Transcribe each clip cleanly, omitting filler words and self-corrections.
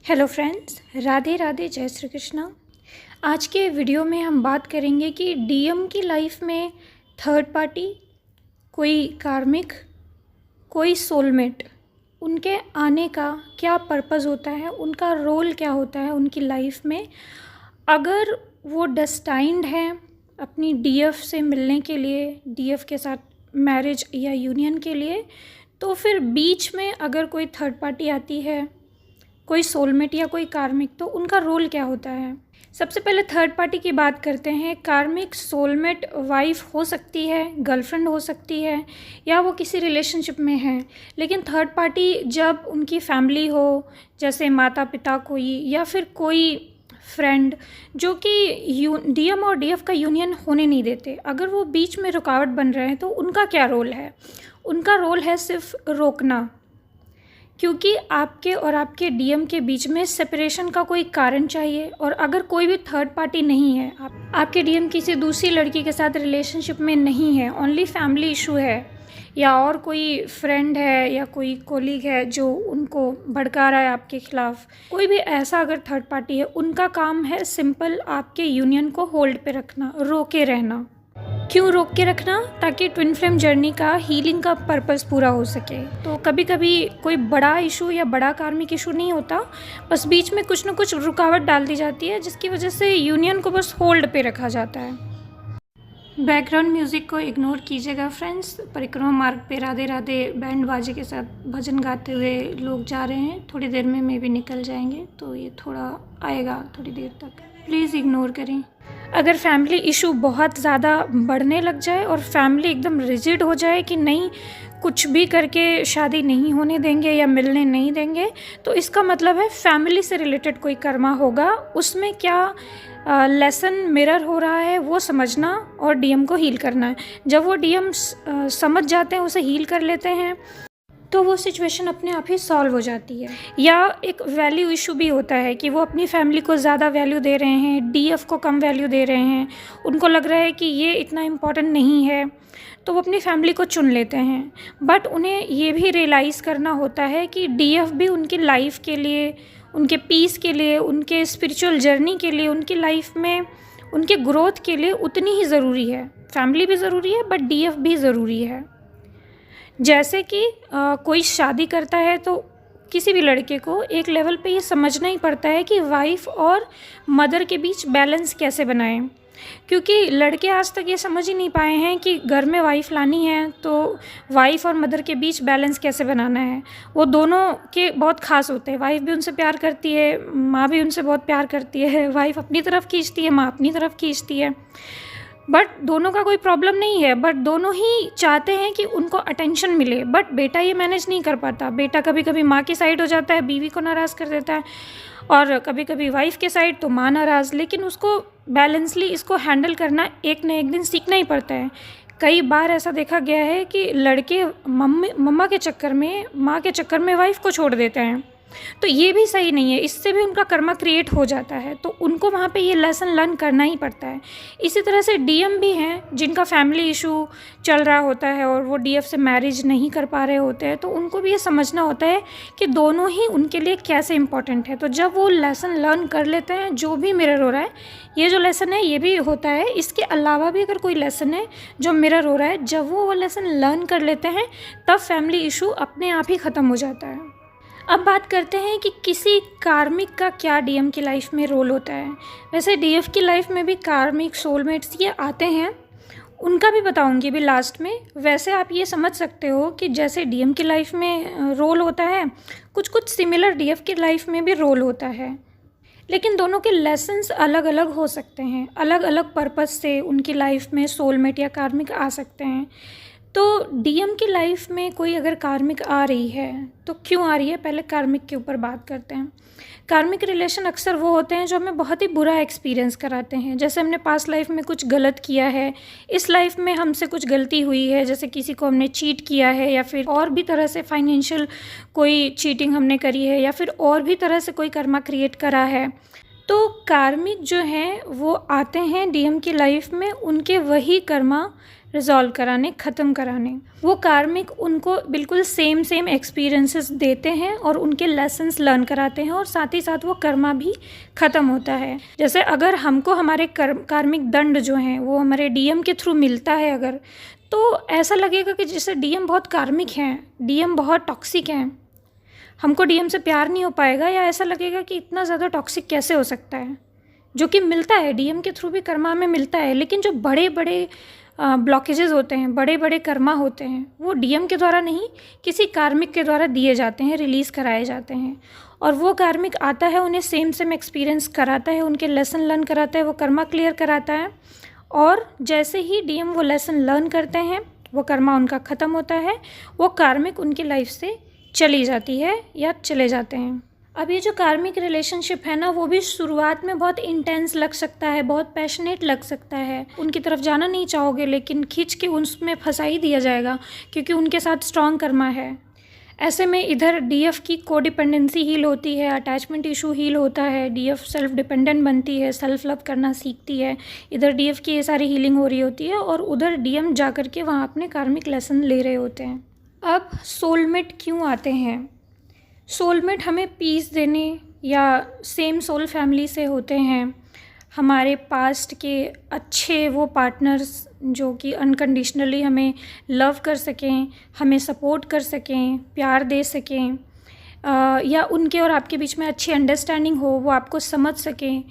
Hello friends, Radhe Radhe, जय श्री कृष्णा। आज के वीडियो में हम बात करेंगे कि डीएम की लाइफ में थर्ड पार्टी, कोई कार्मिक, कोई सोलमेट, उनके आने का क्या पर्पज़ होता है, उनका रोल क्या होता है उनकी लाइफ में। अगर वो डेस्टाइंड हैं अपनी डीएफ से मिलने के लिए, डीएफ के साथ मैरिज या यूनियन के लिए, तो फिर बीच में अगर कोई थर्ड पार्टी आती है, कोई सोलमेट या कोई कार्मिक, तो उनका रोल क्या होता है। सबसे पहले थर्ड पार्टी की बात करते हैं। कार्मिक सोलमेट वाइफ हो सकती है, गर्लफ्रेंड हो सकती है, या वो किसी रिलेशनशिप में है। लेकिन थर्ड पार्टी जब उनकी फैमिली हो, जैसे माता पिता कोई, या फिर कोई फ्रेंड जो कि डीएम और डीएफ का यूनियन होने नहीं देते, अगर वो बीच में रुकावट बन रहे हैं, तो उनका क्या रोल है। उनका रोल है सिर्फ रोकना, क्योंकि आपके और आपके डीएम के बीच में सेपरेशन का कोई कारण चाहिए। और अगर कोई भी थर्ड पार्टी नहीं है, आपके डीएम किसी दूसरी लड़की के साथ रिलेशनशिप में नहीं है, ओनली फैमिली इशू है, या और कोई फ्रेंड है या कोई कोलीग है जो उनको भड़का रहा है आपके खिलाफ, कोई भी ऐसा अगर थर्ड पार्टी है, उनका काम है सिंपल आपके यूनियन को होल्ड पे रखना, रोके रहना। क्यों रोक के रखना? ताकि ट्विन फ्लेम जर्नी का हीलिंग का पर्पस पूरा हो सके। तो कभी कभी कोई बड़ा इशू या बड़ा कार्मिक इशू नहीं होता, बस बीच में कुछ न कुछ रुकावट डाल दी जाती है, जिसकी वजह से यूनियन को बस होल्ड पे रखा जाता है। बैकग्राउंड म्यूज़िक को इग्नोर कीजिएगा फ्रेंड्स। परिक्रमा मार्ग पे राधे राधे बैंड बाजे के साथ भजन गाते हुए लोग जा रहे हैं। थोड़ी देर में मैं भी निकल जाएंगे, तो ये थोड़ा आएगा थोड़ी देर तक, प्लीज़ इग्नोर करें। अगर फैमिली इशू बहुत ज़्यादा बढ़ने लग जाए और फैमिली एकदम रिजिड हो जाए कि नहीं, कुछ भी करके शादी नहीं होने देंगे या मिलने नहीं देंगे, तो इसका मतलब है फैमिली से रिलेटेड कोई कर्मा होगा। उसमें क्या लेसन मिरर हो रहा है वो समझना और डीएम को हील करना है। जब वो डीएम समझ जाते हैं, उसे हील कर लेते हैं, तो वो सिचुएशन अपने आप ही सॉल्व हो जाती है। या एक वैल्यू इशू भी होता है कि वो अपनी फैमिली को ज़्यादा वैल्यू दे रहे हैं, डीएफ को कम वैल्यू दे रहे हैं, उनको लग रहा है कि ये इतना इम्पोर्टेंट नहीं है, तो वो अपनी फैमिली को चुन लेते हैं। बट उन्हें ये भी रियलाइज़ करना होता है कि डीएफ भी उनकी लाइफ के लिए, उनके पीस के लिए, उनके स्पिरिचुअल जर्नी के लिए, उनकी लाइफ में उनके ग्रोथ के लिए उतनी ही ज़रूरी है। फैमिली भी ज़रूरी है, बट डीएफ भी ज़रूरी है। जैसे कि कोई शादी करता है, तो किसी भी लड़के को एक लेवल पे ये समझना ही पड़ता है कि वाइफ और मदर के बीच बैलेंस कैसे बनाएं। क्योंकि लड़के आज तक ये समझ ही नहीं पाए हैं कि घर में वाइफ लानी है तो वाइफ और मदर के बीच बैलेंस कैसे बनाना है। वो दोनों के बहुत ख़ास होते हैं। वाइफ भी उनसे प्यार करती है, माँ भी उनसे बहुत प्यार करती है। वाइफ अपनी तरफ खींचती है, माँ अपनी तरफ खींचती है, बट दोनों का कोई प्रॉब्लम नहीं है। बट दोनों ही चाहते हैं कि उनको अटेंशन मिले, बट बेटा ये मैनेज नहीं कर पाता। बेटा कभी कभी माँ की साइड हो जाता है, बीवी को नाराज़ कर देता है, और कभी कभी वाइफ के साइड तो माँ नाराज़। लेकिन उसको बैलेंसली इसको हैंडल करना एक न एक दिन सीखना ही पड़ता है। कई बार ऐसा देखा गया है कि लड़के मम्मा के चक्कर में, माँ के चक्कर में वाइफ को छोड़ देते हैं, तो ये भी सही नहीं है। इससे भी उनका कर्मा क्रिएट हो जाता है, तो उनको वहाँ पे ये लेसन लर्न करना ही पड़ता है। इसी तरह से डीएम भी हैं जिनका फैमिली इशू चल रहा होता है और वो डीएफ से मैरिज नहीं कर पा रहे होते हैं, तो उनको भी ये समझना होता है कि दोनों ही उनके लिए कैसे इंपॉर्टेंट है। तो जब वो लेसन लर्न कर लेते हैं, जो भी मिरर हो रहा है, ये जो लेसन है ये भी होता है, इसके अलावा भी अगर कोई लेसन है जो मिरर हो रहा है, जब वो लेसन लर्न कर लेते हैं, तब फैमिली इशू अपने आप ही ख़त्म हो जाता है। अब बात करते हैं कि किसी कार्मिक का क्या डीएम की लाइफ में रोल होता है। वैसे डीएफ की लाइफ में भी कार्मिक, सोलमेट्स ये आते हैं, उनका भी बताऊंगी भी लास्ट में। वैसे आप ये समझ सकते हो कि जैसे डीएम की लाइफ में रोल होता है, कुछ कुछ सिमिलर डीएफ की लाइफ में भी रोल होता है, लेकिन दोनों के लेसन्स अलग अलग हो सकते हैं। अलग अलग पर्पस से उनकी लाइफ में सोलमेट या कार्मिक आ सकते हैं। तो डीएम की लाइफ में कोई अगर कार्मिक आ रही है, तो क्यों आ रही है, पहले कार्मिक के ऊपर बात करते हैं। कार्मिक रिलेशन अक्सर वो होते हैं जो हमें बहुत ही बुरा एक्सपीरियंस कराते हैं। जैसे हमने पास्ट लाइफ में कुछ गलत किया है, इस लाइफ में हमसे कुछ गलती हुई है, जैसे किसी को हमने चीट किया है, या फिर और भी तरह से फाइनेंशियल कोई चीटिंग हमने करी है, या फिर और भी तरह से कोई कर्मा क्रिएट करा है। तो कार्मिक जो हैं वो आते हैं डीएम की लाइफ में, उनके वही कर्मा रिजॉल्व कराने, ख़त्म कराने। वो कार्मिक उनको बिल्कुल सेम एक्सपीरियंसेस देते हैं और उनके लेसन्स लर्न कराते हैं और साथ ही साथ वो कर्मा भी ख़त्म होता है। जैसे अगर हमको हमारे कार्मिक दंड जो हैं वो हमारे डीएम के थ्रू मिलता है अगर, तो ऐसा लगेगा कि जैसे डीएम बहुत कार्मिक हैं, डीएम बहुत टॉक्सिक हैं, हमको डीएम से प्यार नहीं हो पाएगा, या ऐसा लगेगा कि इतना ज़्यादा टॉक्सिक कैसे हो सकता है, जो कि मिलता है डीएम के थ्रू भी कर्मा में मिलता है। लेकिन जो बड़े बड़े ब्लॉकेजेस होते हैं, बड़े बड़े कर्मा होते हैं, वो डीएम के द्वारा नहीं, किसी कार्मिक के द्वारा दिए जाते हैं, रिलीज़ कराए जाते हैं। और वो कार्मिक आता है, उन्हें सेम एक्सपीरियंस कराता है, उनके लेसन लर्न कराता है, वो कर्मा क्लियर कराता है। और जैसे ही डीएम वो लेसन लर्न करते हैं, वो कर्मा उनका ख़त्म होता है, वो कार्मिक उनकी लाइफ से चली जाती है या चले जाते हैं। अब ये जो कार्मिक रिलेशनशिप है ना, वो भी शुरुआत में बहुत इंटेंस लग सकता है, बहुत पैशनेट लग सकता है, उनकी तरफ जाना नहीं चाहोगे, लेकिन खींच के उसमें फंसा ही दिया जाएगा क्योंकि उनके साथ स्ट्रॉन्ग कर्मा है। ऐसे में इधर डीएफ की कोडिपेंडेंसी हील होती है, अटैचमेंट इशू हील होता है, डीएफ सेल्फ डिपेंडेंट बनती है, सेल्फ लव करना सीखती है। इधर डीएफ की ये सारी हीलिंग हो रही होती है और उधर डीएम जा कर के वहाँ अपने कार्मिक लेसन ले रहे होते हैं। अब सोलमेट क्यों आते हैं? सोलमेट हमें पीस देने या सेम सोल फैमिली से होते हैं, हमारे पास्ट के अच्छे वो पार्टनर्स जो कि अनकंडीशनली हमें लव कर सकें, हमें सपोर्ट कर सकें, प्यार दे सकें, या उनके और आपके बीच में अच्छी अंडरस्टैंडिंग हो, वो आपको समझ सकें,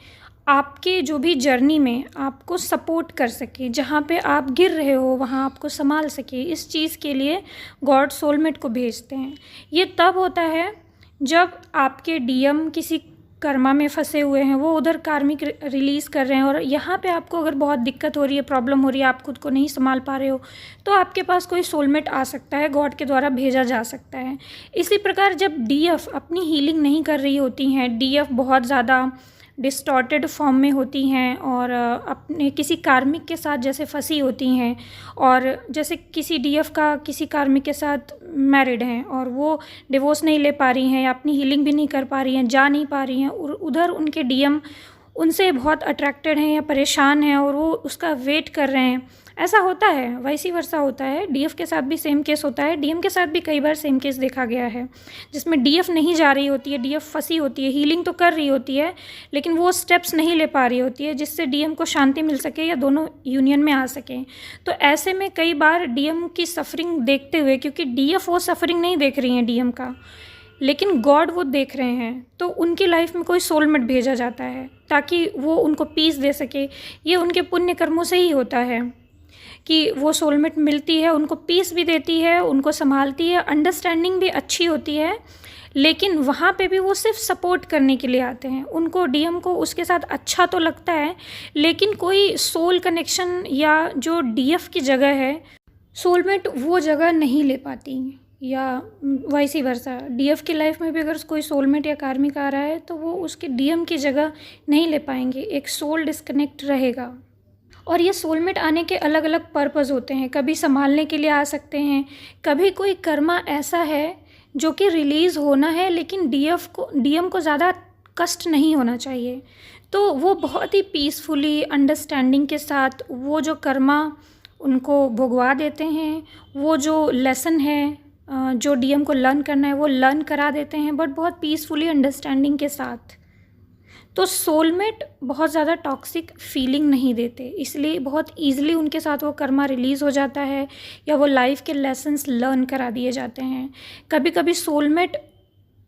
आपके जो भी जर्नी में आपको सपोर्ट कर सके, जहाँ पे आप गिर रहे हो वहाँ आपको संभाल सके। इस चीज़ के लिए गॉड सोलमेट को भेजते हैं। ये तब होता है जब आपके डीएम किसी कर्मा में फंसे हुए हैं, वो उधर कार्मिक रिलीज़ कर रहे हैं और यहाँ पे आपको अगर बहुत दिक्कत हो रही है, प्रॉब्लम हो रही है, आप खुद को नहीं संभाल पा रहे हो, तो आपके पास कोई सोलमेट आ सकता है, गॉड के द्वारा भेजा जा सकता है। इसी प्रकार जब डीएफ अपनी हीलिंग नहीं कर रही होती हैं, डीएफ बहुत ज़्यादा डिस्टॉर्टेड फॉर्म में होती हैं और अपने किसी कार्मिक के साथ जैसे फंसी होती हैं, और जैसे किसी डीएफ का किसी कार्मिक के साथ मैरिड हैं और वो डिवोर्स नहीं ले पा रही हैं या अपनी हीलिंग भी नहीं कर पा रही हैं, जा नहीं पा रही हैं, और उधर उनके डीएम उनसे बहुत अट्रैक्टेड हैं या परेशान हैं और वो उसका वेट कर रहे हैं, ऐसा होता है। वैसी वर्षा होता है, डीएफ के साथ भी सेम केस होता है, डीएम के साथ भी कई बार सेम केस देखा गया है जिसमें डीएफ नहीं जा रही होती है, डीएफ फंसी होती है, हीलिंग तो कर रही होती है लेकिन वो स्टेप्स नहीं ले पा रही होती है जिससे डीएम को शांति मिल सके या दोनों यूनियन में आ सकें। तो ऐसे में कई बार डीएम की सफरिंग देखते हुए, क्योंकि डीएफ वो सफरिंग नहीं देख रही हैं डीएम का, लेकिन गॉड वो देख रहे हैं, तो उनकी लाइफ में कोई सोलमेट भेजा जाता है ताकि वो उनको पीस दे सके। ये उनके पुण्य कर्मों से ही होता है कि वो सोलमेट मिलती है, उनको पीस भी देती है, उनको संभालती है, अंडरस्टैंडिंग भी अच्छी होती है, लेकिन वहाँ पे भी वो सिर्फ सपोर्ट करने के लिए आते हैं। उनको डीएम को उसके साथ अच्छा तो लगता है, लेकिन कोई सोल कनेक्शन या जो डीएफ की जगह है, सोलमेट वो जगह नहीं ले पाती, या वाइसी वर्सा। डीएफ की लाइफ में भी अगर कोई सोलमेट या कार्मिक आ रहा है तो वो उसके डीएम की जगह नहीं ले पाएंगे, एक सोल डिस्कनेक्ट रहेगा। और ये सोलमेट आने के अलग अलग पर्पस होते हैं, कभी संभालने के लिए आ सकते हैं, कभी कोई कर्मा ऐसा है जो कि रिलीज़ होना है लेकिन डीएम को ज़्यादा कष्ट नहीं होना चाहिए, तो वो बहुत ही पीसफुली अंडरस्टैंडिंग के साथ वो जो कर्मा उनको भुगवा देते हैं, वो जो लेसन है जो डीएम को लर्न करना है वो लर्न करा देते हैं, बट बहुत पीसफुली अंडरस्टैंडिंग के साथ। तो सोलमेट बहुत ज़्यादा टॉक्सिक फीलिंग नहीं देते, इसलिए बहुत ईजिली उनके साथ वो कर्मा रिलीज़ हो जाता है या वो लाइफ के लेसन्स लर्न करा दिए जाते हैं। कभी कभी सोलमेट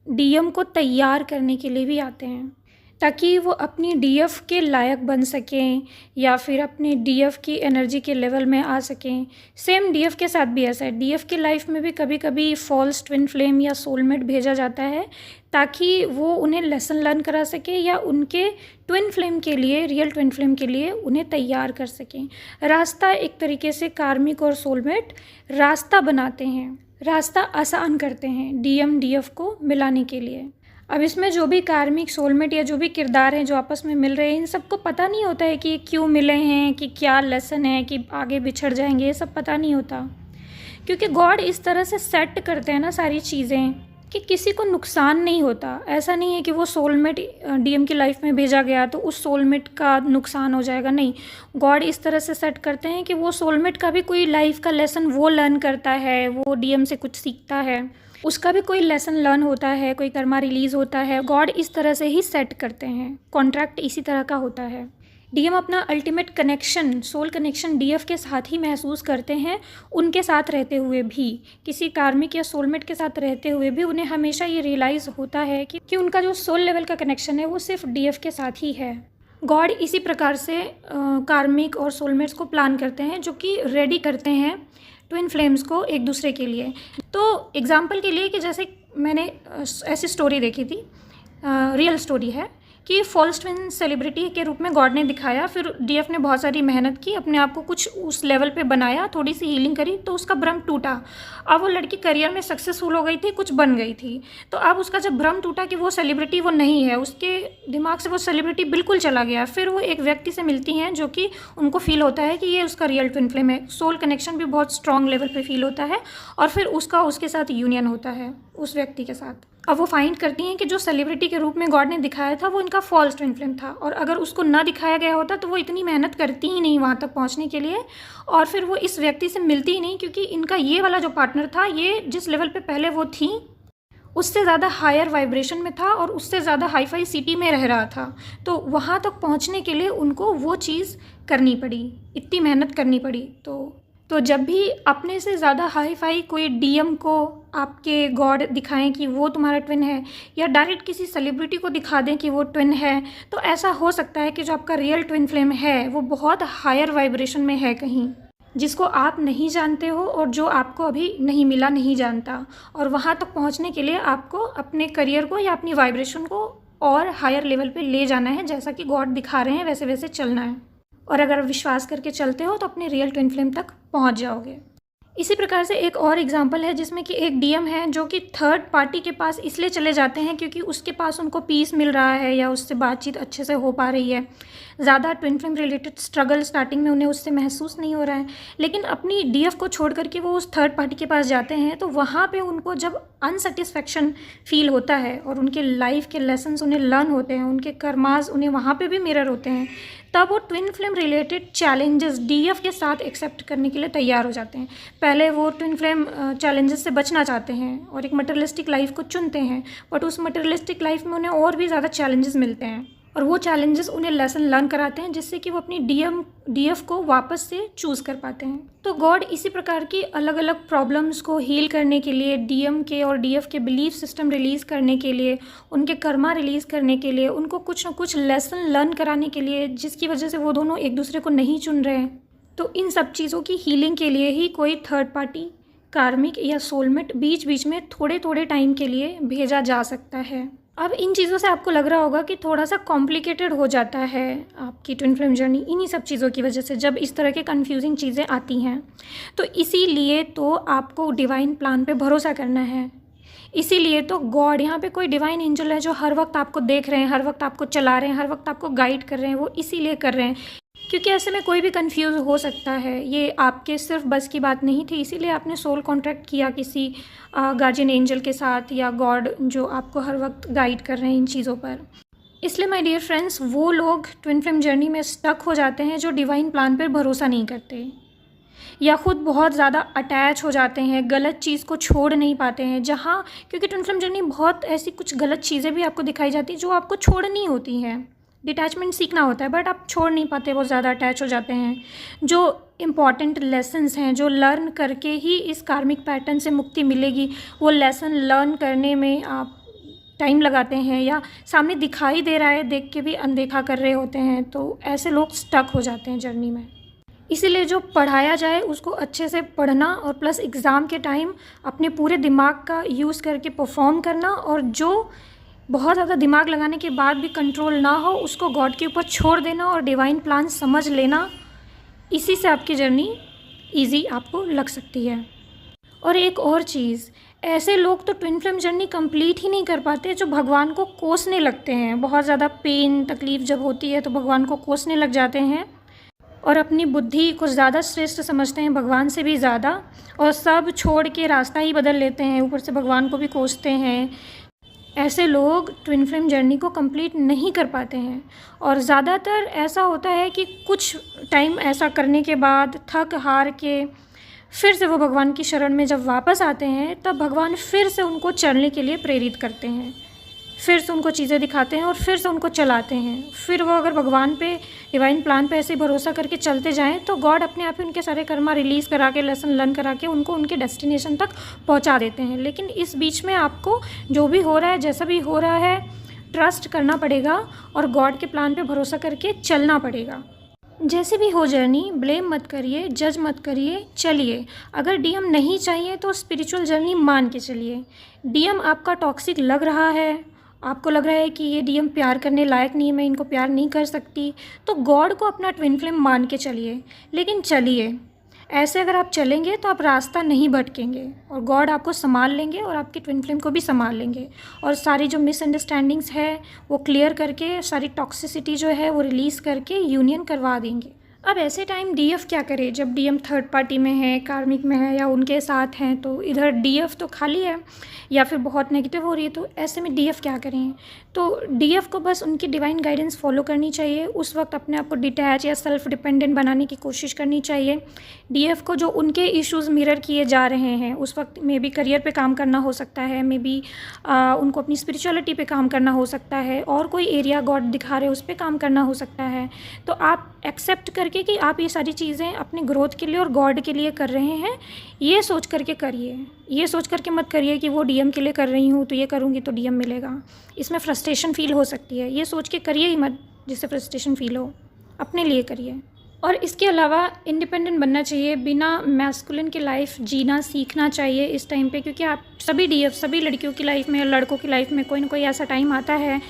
डीएम को तैयार करने के लिए भी आते हैं ताकि वो अपनी डीएफ के लायक बन सकें या फिर अपने डीएफ की एनर्जी के लेवल में आ सकें। सेम डीएफ के साथ भी ऐसा है, डीएफ की लाइफ में भी कभी कभी फॉल्स ट्विन फ्लेम या सोलमेट भेजा जाता है ताकि वो उन्हें लेसन लर्न करा सके या उनके ट्विन फ्लेम के लिए, रियल ट्विन फ्लेम के लिए उन्हें तैयार कर सकें। रास्ता एक तरीके से कार्मिक और सोलमेट रास्ता बनाते हैं, रास्ता आसान करते हैं डीएम डीएफ को मिलाने के लिए। अब इसमें जो भी कार्मिक, सोलमेट या जो भी किरदार हैं जो आपस में मिल रहे हैं, इन सबको पता नहीं होता है कि क्यों मिले हैं, कि क्या लेसन है, कि आगे बिछड़ जाएंगे, ये सब पता नहीं होता, क्योंकि गॉड इस तरह से सेट करते हैं ना सारी चीज़ें कि किसी को नुकसान नहीं होता। ऐसा नहीं है कि वो सोलमेट डीएम की लाइफ में भेजा गया तो उस सोलमेट का नुकसान हो जाएगा, नहीं। गॉड इस तरह से सेट करते हैं कि वो सोलमेट का भी कोई लाइफ का लेसन वो लर्न करता है, वो डीएम से कुछ सीखता है, उसका भी कोई लेसन लर्न होता है, कोई कर्मा रिलीज़ होता है। गॉड इस तरह से ही सेट करते हैं, कॉन्ट्रैक्ट इसी तरह का होता है। डीएम अपना ultimate connection, soul connection DF के साथ ही महसूस करते हैं, उनके साथ रहते हुए भी। किसी कार्मिक या सोलमेट के साथ रहते हुए भी उन्हें हमेशा ये रियलाइज़ होता है कि उनका जो सोल लेवल का कनेक्शन है वो सिर्फ डीएफ के साथ ही है। गॉड इसी प्रकार से कार्मिक और सोलमेट्स को प्लान करते हैं, जो कि रेडी करते हैं ट्विन फ्लेम्स को एक दूसरे के लिए। तो एग्जाम्पल के लिए कि जैसे मैंने ऐसी स्टोरी देखी थी, रियल स्टोरी है, कि फॉल्स ट्विन सेलिब्रिटी के रूप में गॉड ने दिखाया, फिर डीएफ ने बहुत सारी मेहनत की, अपने आप को कुछ उस लेवल पे बनाया, थोड़ी सी हीलिंग करी, तो उसका भ्रम टूटा। अब वो लड़की करियर में सक्सेसफुल हो गई थी, कुछ बन गई थी, तो अब उसका जब भ्रम टूटा कि वो सेलिब्रिटी वो नहीं है, उसके दिमाग से वो सेलिब्रिटी बिल्कुल चला गया। फिर वो एक व्यक्ति से मिलती हैं जो कि उनको फील होता है कि ये उसका रियल ट्विन फ्लेम है, सोल कनेक्शन भी बहुत स्ट्रॉन्ग लेवल पर फील होता है, और फिर उसका उसके साथ यूनियन होता है उस व्यक्ति के साथ। अब वो फाइंड करती हैं कि जो सेलिब्रिटी के रूप में गॉड ने दिखाया था वो इनका फॉल्स ट्विन फ्लेम था, और अगर उसको ना दिखाया गया होता तो वो इतनी मेहनत करती ही नहीं वहाँ तक पहुँचने के लिए, और फिर वो इस व्यक्ति से मिलती ही नहीं, क्योंकि इनका ये वाला जो पार्टनर था, ये जिस लेवल पे पहले वो थी उससे ज़्यादा हायर वाइब्रेशन में था और उससे ज़्यादा हाई फाई सिटी में रह रहा था। तो वहाँ तक पहुँचने के लिए उनको वो चीज़ करनी पड़ी, इतनी मेहनत करनी पड़ी। तो जब भी अपने से ज़्यादा हाई फाई कोई डीएम को आपके गॉड दिखाएं कि वो तुम्हारा ट्विन है, या डायरेक्ट किसी सेलिब्रिटी को दिखा दें कि वो ट्विन है, तो ऐसा हो सकता है कि जो आपका रियल ट्विन फ्लेम है वो बहुत हायर वाइब्रेशन में है कहीं, जिसको आप नहीं जानते हो और जो आपको अभी नहीं मिला, नहीं जानता। और वहाँ तक पहुँचने के लिए आपको अपने करियर को या अपनी वाइब्रेशन को और हायर लेवल पे ले जाना है, जैसा कि गॉड दिखा रहे हैं वैसे वैसे चलना है। और अगर विश्वास करके चलते हो तो अपने रियल ट्विन फ्लेम तक पहुंच जाओगे। इसी प्रकार से एक और एग्जांपल है जिसमें कि एक डीएम है जो कि थर्ड पार्टी के पास इसलिए चले जाते हैं क्योंकि उसके पास उनको पीस मिल रहा है या उससे बातचीत अच्छे से हो पा रही है। ज़्यादा twin flame related struggle starting में उन्हें उससे महसूस नहीं हो रहा है, लेकिन अपनी डीएफ को छोड़ करके वो उस थर्ड पार्टी के पास जाते हैं तो वहाँ पे उनको जब अनसेटिस्फैक्शन फील होता है और उनके लाइफ के लेसन्स उन्हें लर्न होते हैं, उनके कर्मास उन्हें वहाँ पे भी मिरर होते हैं, तब वो twin flame related challenges DF के साथ एक्सेप्ट करने के लिए तैयार हो जाते हैं। पहले वो ट्विन फ्लेम चैलेंजेस से बचना चाहते हैं और एक मटेरियलिस्टिक लाइफ को चुनते हैं, बट उस मटेरियलिस्टिक लाइफ में उन्हें और भी ज़्यादा चैलेंजेस मिलते हैं, और वो चैलेंजेस उन्हें लेसन लर्न कराते हैं जिससे कि वो अपनी डीएफ को वापस से चूज़ कर पाते हैं। तो गॉड इसी प्रकार की अलग अलग प्रॉब्लम्स को हील करने के लिए, डीएम के और डीएफ के बिलीफ सिस्टम रिलीज़ करने के लिए, उनके कर्मा रिलीज़ करने के लिए, उनको कुछ ना कुछ लेसन लर्न कराने के लिए, जिसकी वजह से वो दोनों एक दूसरे को नहीं चुन रहे हैं, तो इन सब चीज़ों की हीलिंग के लिए ही कोई थर्ड पार्टी, कार्मिक या सोलमेट बीच बीच में थोड़े थोड़े टाइम के लिए भेजा जा सकता है। अब इन चीज़ों से आपको लग रहा होगा कि थोड़ा सा कॉम्प्लिकेटेड हो जाता है आपकी ट्विन फ्लेम जर्नी इन्हीं सब चीज़ों की वजह से, जब इस तरह के कंफ्यूजिंग चीज़ें आती हैं। तो इसीलिए तो आपको डिवाइन प्लान पे भरोसा करना है। इसीलिए तो गॉड, यहाँ पे कोई डिवाइन एंजल है जो हर वक्त आपको देख रहे हैं, हर वक्त आपको चला रहे हैं, हर वक्त आपको गाइड कर रहे हैं, वो इसीलिए कर रहे हैं क्योंकि ऐसे में कोई भी कंफ्यूज हो सकता है। ये आपके सिर्फ बस की बात नहीं थी, इसीलिए आपने सोल कॉन्ट्रैक्ट किया किसी गार्जियन एंजल के साथ या गॉड जो आपको हर वक्त गाइड कर रहे हैं इन चीज़ों पर। इसलिए माय डियर फ्रेंड्स, वो लोग ट्विन फ्लेम जर्नी में स्टक हो जाते हैं जो डिवाइन प्लान पर भरोसा नहीं करते या खुद बहुत ज़्यादा अटैच हो जाते हैं, गलत चीज़ को छोड़ नहीं पाते हैं। जहाँ क्योंकि ट्विन फ्लेम जर्नी बहुत ऐसी कुछ गलत चीज़ें भी आपको दिखाई जाती हैं जो आपको छोड़नी होती हैं। डिटैचमेंट सीखना होता है बट आप छोड़ नहीं पाते, बहुत ज़्यादा अटैच हो जाते हैं। जो इम्पॉर्टेंट लेसन्स हैं जो लर्न करके ही इस कार्मिक पैटर्न से मुक्ति मिलेगी, वो लेसन लर्न करने में आप टाइम लगाते हैं या सामने दिखाई दे रहा है देख के भी अनदेखा कर रहे होते हैं, तो ऐसे लोग स्टक हो जाते हैं जर्नी में। इसीलिए जो पढ़ाया जाए उसको अच्छे से पढ़ना और प्लस एग्ज़ाम के टाइम अपने पूरे दिमाग का यूज़ करके परफॉर्म करना, और जो बहुत ज़्यादा दिमाग लगाने के बाद भी कंट्रोल ना हो उसको गॉड के ऊपर छोड़ देना और डिवाइन प्लान समझ लेना। इसी से आपकी जर्नी इजी आपको लग सकती है। और एक और चीज़, ऐसे लोग तो ट्विन फ्लेम जर्नी कंप्लीट ही नहीं कर पाते जो भगवान को कोसने लगते हैं। बहुत ज़्यादा पेन तकलीफ़ जब होती है तो भगवान को कोसने लग जाते हैं और अपनी बुद्धि को ज़्यादा श्रेष्ठ समझते हैं भगवान से भी ज़्यादा, और सब छोड़ के रास्ता ही बदल लेते हैं, ऊपर से भगवान को भी कोसते हैं। ऐसे लोग ट्विन फ्लेम जर्नी को कंप्लीट नहीं कर पाते हैं। और ज़्यादातर ऐसा होता है कि कुछ टाइम ऐसा करने के बाद थक हार के फिर से वो भगवान की शरण में जब वापस आते हैं, तब भगवान फिर से उनको चलने के लिए प्रेरित करते हैं, फिर से उनको चीज़ें दिखाते हैं और फिर से उनको चलाते हैं। फिर वो अगर भगवान पे, डिवाइन प्लान पे ऐसे भरोसा करके चलते जाएं, तो गॉड अपने आप ही उनके सारे कर्मा रिलीज़ करा के, लेसन लर्न करा के उनको उनके डेस्टिनेशन तक पहुंचा देते हैं। लेकिन इस बीच में आपको जो भी हो रहा है, जैसा भी हो रहा है, ट्रस्ट करना पड़ेगा और गॉड के प्लान पे भरोसा करके चलना पड़ेगा। जैसे भी हो जर्नी, ब्लेम मत करिए, जज मत करिए, चलिए। अगर डीएम नहीं चाहिए तो स्पिरिचुअल जर्नी मान के चलिए। डीएम आपका टॉक्सिक लग रहा है, आपको लग रहा है कि ये डीएम प्यार करने लायक नहीं है, मैं इनको प्यार नहीं कर सकती, तो गॉड को अपना ट्विन फ्लेम मान के चलिए। लेकिन चलिए, ऐसे अगर आप चलेंगे तो आप रास्ता नहीं भटकेंगे और गॉड आपको संभाल लेंगे और आपके ट्विन फ्लेम को भी संभाल लेंगे, और सारी जो मिसअंडरस्टैंडिंग्स है वो क्लियर करके, सारी टॉक्सिसिटी जो है वो रिलीज़ करके यूनियन करवा देंगे। अब ऐसे टाइम डीएफ क्या करे? जब डीएम थर्ड पार्टी में है, कार्मिक में है या उनके साथ हैं, तो इधर डीएफ तो खाली है या फिर बहुत नेगेटिव हो रही है, तो ऐसे में डीएफ क्या करें? तो डीएफ को बस उनकी डिवाइन गाइडेंस फॉलो करनी चाहिए। उस वक्त अपने आप को डिटैच या सेल्फ डिपेंडेंट बनाने की कोशिश करनी चाहिए। डीएफ को जो उनके इश्यूज़ मिरर किए जा रहे हैं, उस वक्त मे बी करियर पे काम करना हो सकता है, मे बी उनको अपनी स्पिरिचुअलिटी पे काम करना हो सकता है, और कोई एरिया गॉड दिखा रहे हैं उस पर काम करना हो सकता है। तो आप एक्सेप्ट करके कि आप ये सारी चीज़ें अपने ग्रोथ के लिए और गॉड के लिए कर रहे हैं, ये सोच करके करिए। ये सोच करके मत करिए कि वो डीएम के लिए कर रही हूँ तो ये करूँगी तो डीएम मिलेगा, इसमें फ्रस्ट्रेशन फील हो सकती है। ये सोच के करिए ही मत जिससे फ्रस्ट्रेशन फील हो, अपने लिए करिए। और इसके अलावा इंडिपेंडेंट बनना चाहिए, बिना मैस्कुलिन की लाइफ जीना सीखना चाहिए इस टाइम पे, क्योंकि आप सभी डीएफ, सभी लड़कियों की लाइफ में या लड़कों की लाइफ में कोई ना कोई ऐसा टाइम आता है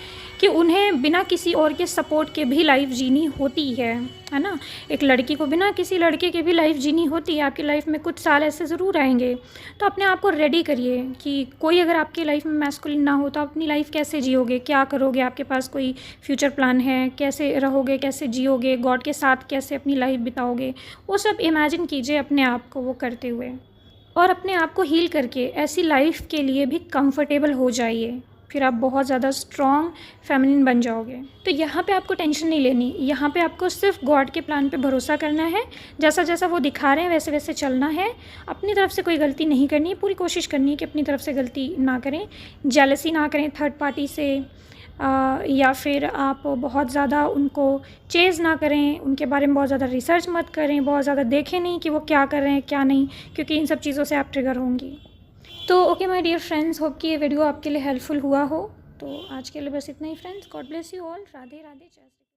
कि उन्हें बिना किसी और के सपोर्ट के भी लाइफ जीनी होती है ना। एक लड़की को बिना किसी लड़के के भी लाइफ जीनी होती है। आपकी लाइफ में कुछ साल ऐसे ज़रूर आएंगे, तो अपने आप को रेडी करिए कि कोई अगर आपकी लाइफ में मैस्कुलिन ना हो तो आप अपनी लाइफ कैसे जियोगे, क्या करोगे, आपके पास कोई फ्यूचर प्लान है, कैसे रहोगे, कैसे जियोगे, गॉड के साथ कैसे अपनी लाइफ बिताओगे, वो सब इमेजिन कीजिए अपने आप को वो करते हुए, और अपने आप को हील करके ऐसी लाइफ के लिए भी कंफर्टेबल हो जाइए। फिर आप बहुत ज़्यादा स्ट्रॉन्ग फेमिनिन बन जाओगे। तो यहाँ पे आपको टेंशन नहीं लेनी, यहाँ पे आपको सिर्फ गॉड के प्लान पे भरोसा करना है। जैसा जैसा वो दिखा रहे हैं वैसे वैसे चलना है। अपनी तरफ से कोई गलती नहीं करनी है, पूरी कोशिश करनी है कि अपनी तरफ से गलती ना करें, जेलसी ना करें थर्ड पार्टी से, या फिर आप बहुत ज़्यादा उनको चेज़ ना करें, उनके बारे में बहुत ज़्यादा रिसर्च मत करें, बहुत ज़्यादा देखें नहीं कि वो क्या कर रहे हैं क्या नहीं, क्योंकि इन सब चीज़ों से आप ट्रिगर होंगी। तो okay my dear friends, hope कि ये वीडियो आपके लिए हेल्पफुल हुआ हो। तो आज के लिए बस इतना ही friends. God bless you all. Radhe Radhe. जय श्री।